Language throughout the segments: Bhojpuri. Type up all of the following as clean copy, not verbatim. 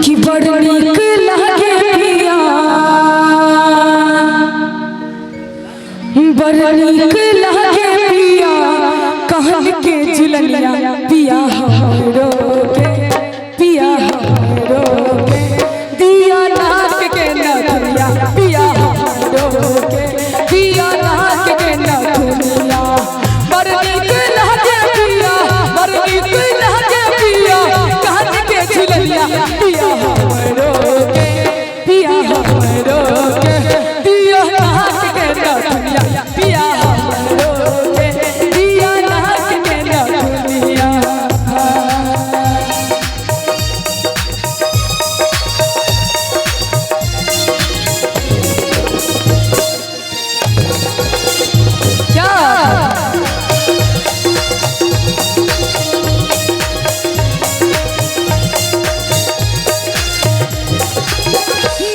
कि बड़ नीक लागे पिया बड़ नीक लागे पिया कहन के झुलनिया पिया हमरो के पिया हमरो के दिया नाक के नथुनिया पिया हमरो के दिया नाक के नथुनिया बड़ नीक लागे पिया बड़ नीक लागे पिया कहन के झुलनिया पिया हमरो के पिया हमरो के दिया नाक के नथुनिया पिया हमरो के दिया नाक के नथुनिया। क्या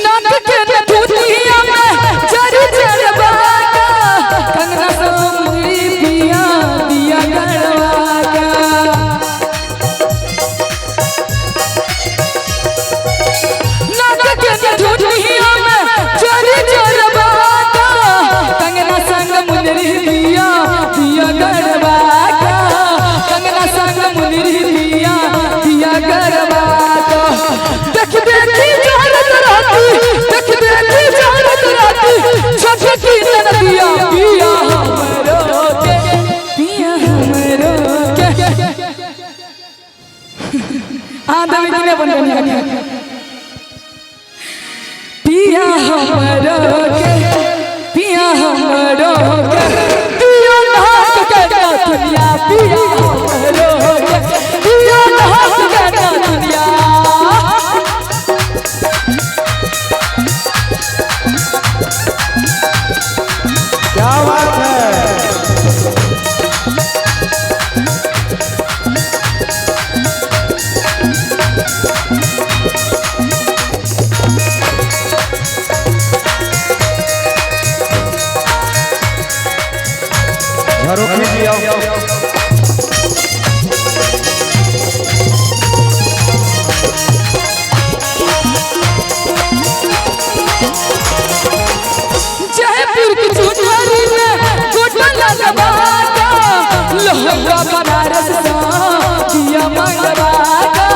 नाक के नथुनिया में जर जर बागा कंगना सोमरी पिया दिया गड़वागा नाक के नथुनिया में जर जर बागा कंगना संग मुनरी पिया दिया गड़वागा कंगना संग मुनरी पिया दिया गड़वागा देख देखी जानत रहती देख देखी जानत रहती छोट की नदिया पिया हमरो के पिया हमरो के आंधा में किने बन पिया हमरो के पिया हमरो के दिया नाक के नथुनिया पिया हमरो के दिया नाक के नथुनिया। क्या बात है। झरोखे भी आओ। जयपुर की चुनरी में गोटला लगागा लहंगा बनारस सा दिया मंगवागा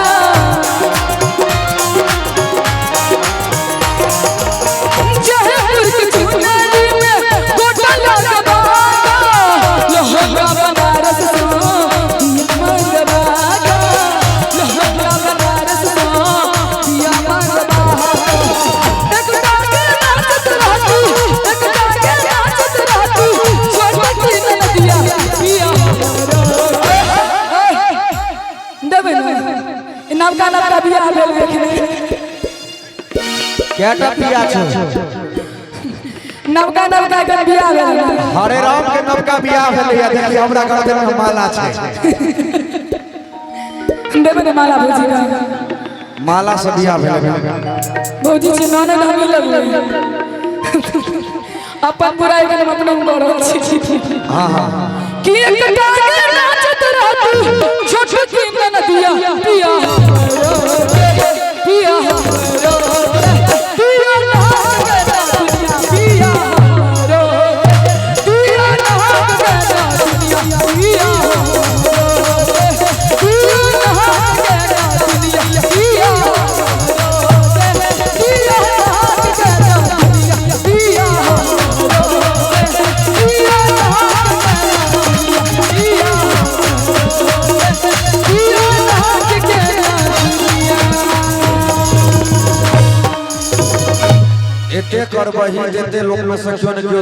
जयपुर की चुनरी में गोटला लगागा लहंगा बनारस सा दिया मंगवागा लहंगा बनारस सा दिया मंगवागा एक डाके नाचत रहती एक डाके नाचत रहती छोटी नदिया पिया देबे नवका नवका बियाह भेल देखने क्या टपिया छो। नवका नवका के बियाह भेल हरे राम के नवका बियाह भेलैया देखि हमरा घर में माला छै देबे ने माला भौजी का माला से बियाह भेलै भौजी से ननद हम लगले अपन बुराई के मतलब करो छी। हां हां कि एक डाके नाचत रहती छोटी नदिया पिया पिया पिया नाक के नथुनिया पिया पिया नाक के नथुनिया पिया पिया नाक के नथुनिया पिया पिया नाक के नथुनिया पिया पिया एते करबही जेते लोक में से क्यों न क्यों